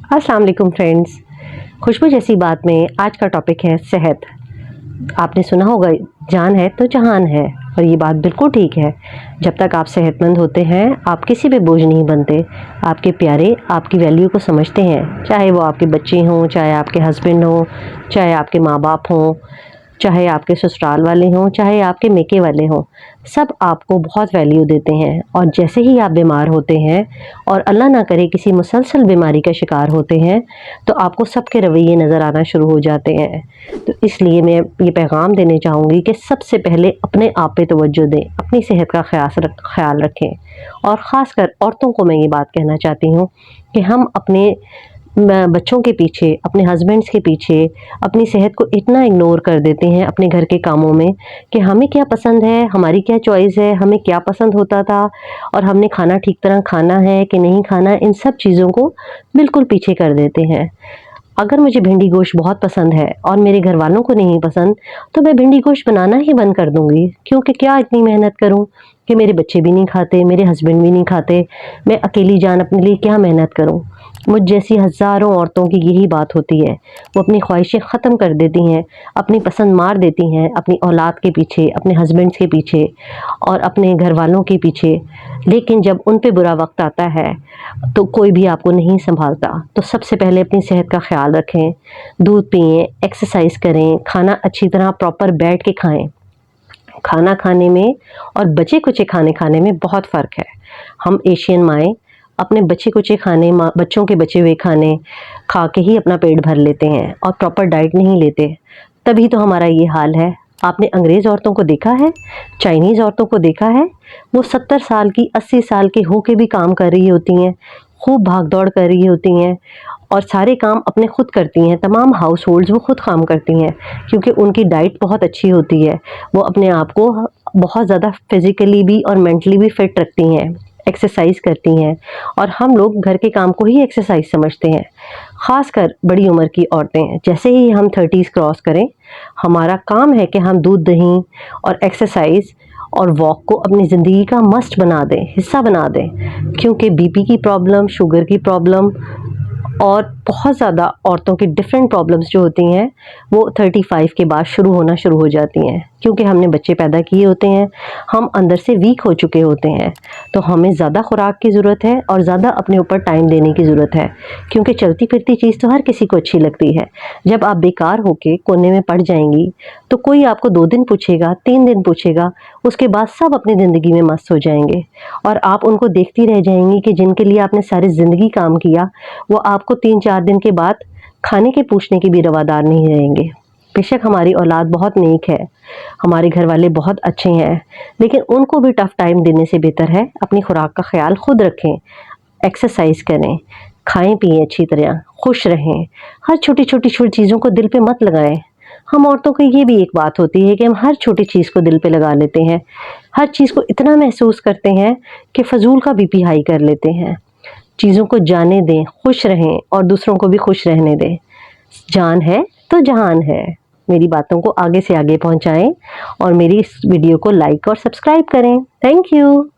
अस्सलाम वालेकुम फ्रेंड्स। खुशबू जैसी बात में आज का टॉपिक है सेहत। आपने सुना होगा जान है तो जहान है, और ये बात बिल्कुल ठीक है। जब तक आप सेहतमंद होते हैं आप किसी पे बोझ नहीं बनते। आपके प्यारे आपकी वैल्यू को समझते हैं, चाहे वो आपके बच्चे हों, चाहे आपके हस्बैंड हों, चाहे आपके माँ बाप हों, चाहे आपके ससुराल वाले हों, चाहे आपके मेके वाले हों, सब आपको बहुत वैल्यू देते हैं। और जैसे ही आप बीमार होते हैं और अल्लाह ना करे किसी मुसलसल बीमारी का शिकार होते हैं तो आपको सबके रवैये नज़र आना शुरू हो जाते हैं। तो इसलिए मैं ये पैगाम देने चाहूँगी कि सबसे पहले अपने आप पे तवज्जो दें, अपनी सेहत का ख्याल रखें। और ख़ासकर औरतों को मैं ये बात कहना चाहती हूँ कि हम अपने बच्चों के पीछे, अपने हस्बैंड्स के पीछे अपनी सेहत को इतना इग्नोर कर देते हैं अपने घर के कामों में कि हमें क्या पसंद है, हमारी क्या चॉइस है, हमें क्या पसंद होता था और हमने खाना ठीक तरह खाना है कि नहीं खाना, इन सब चीज़ों को बिल्कुल पीछे कर देते हैं। अगर मुझे भिंडी गोश्त बहुत पसंद है और मेरे घर वालों को नहीं पसंद तो मैं भिंडी गोश्त बनाना ही बंद कर दूंगी, क्योंकि क्या इतनी मेहनत करूं कि मेरे बच्चे भी नहीं खाते, मेरे हस्बैंड भी नहीं खाते, मैं अकेली जान अपने लिए क्या मेहनत करूं। मुझ जैसी हज़ारों औरतों की यही बात होती है, वो अपनी ख्वाहिशें ख़त्म कर देती हैं, अपनी पसंद मार देती हैं अपनी औलाद के पीछे, अपने हस्बैंड्स के पीछे और अपने घर वालों के पीछे। लेकिन जब उन पे बुरा वक्त आता है तो कोई भी आपको नहीं संभालता। तो सबसे पहले अपनी सेहत का ख्याल रखें, दूध पिएं, एक्सरसाइज करें, खाना अच्छी तरह प्रॉपर बैठ के खाएं। खाना खाने में और बचे कुचे खाने खाने में बहुत फ़र्क है। हम एशियन माएँ अपने बचे कुचे खाने, बच्चों के बचे हुए खाने खा के ही अपना पेट भर लेते हैं और प्रॉपर डाइट नहीं लेते, तभी तो हमारा ये हाल है। आपने अंग्रेज़ औरतों को देखा है, चाइनीज़ औरतों को देखा है, वो 70 साल की, 80 साल की हो के भी काम कर रही होती हैं, खूब भाग दौड़ कर रही होती हैं और सारे काम अपने खुद करती हैं, तमाम हाउस होल्ड्स वो खुद काम करती हैं, क्योंकि उनकी डाइट बहुत अच्छी होती है। वो अपने आप को बहुत ज़्यादा फिज़िकली भी और मेंटली भी फिट रखती हैं, एक्सरसाइज करती हैं। और हम लोग घर के काम को ही एक्सरसाइज समझते हैं। ख़ासकर बड़ी उम्र की औरतें, जैसे ही हम 30s क्रॉस करें, हमारा काम है कि हम दूध दही और एक्सरसाइज और वॉक को अपनी ज़िंदगी का मस्ट बना दें, हिस्सा बना दें, क्योंकि बीपी की प्रॉब्लम, शुगर की प्रॉब्लम और बहुत ज़्यादा औरतों की डिफरेंट प्रॉब्लम्स जो होती हैं वो 35 के बाद शुरू होना शुरू हो जाती हैं, क्योंकि हमने बच्चे पैदा किए होते हैं, हम अंदर से वीक हो चुके होते हैं। तो हमें ज़्यादा खुराक की ज़रूरत है और ज़्यादा अपने ऊपर टाइम देने की ज़रूरत है, क्योंकि चलती फिरती चीज़ तो हर किसी को अच्छी लगती है। जब आप बेकार होके कोने में पड़ जाएंगी तो कोई आपको 2 दिन पूछेगा, 3 दिन पूछेगा, उसके बाद सब अपनी ज़िंदगी में मस्त हो जाएंगे और आप उनको देखती रह जाएंगी कि जिनके लिए आपने सारी ज़िंदगी काम किया वो आपको 3-4 दिन के बाद खाने के पूछने के भी रवादार नहीं रहेंगे। बेशक हमारी औलाद बहुत नेक है, हमारे घर वाले बहुत अच्छे हैं, लेकिन उनको भी टफ टाइम देने से बेहतर है अपनी खुराक का ख्याल खुद रखें, एक्सरसाइज करें, खाएं पिएं अच्छी तरह, खुश रहें। हर छोटी छोटी चीज़ों को दिल पे मत लगाएं। हम औरतों की ये भी एक बात होती है कि हम हर छोटी चीज़ को दिल पे लगा लेते हैं, हर चीज़ को इतना महसूस करते हैं कि फजूल का बीपी हाई कर लेते हैं। चीज़ों को जाने दें, खुश रहें और दूसरों को भी खुश रहने दें। जान है तो जहान है। मेरी बातों को आगे से आगे पहुंचाएं और मेरी इस वीडियो को लाइक और सब्सक्राइब करें। Thank you.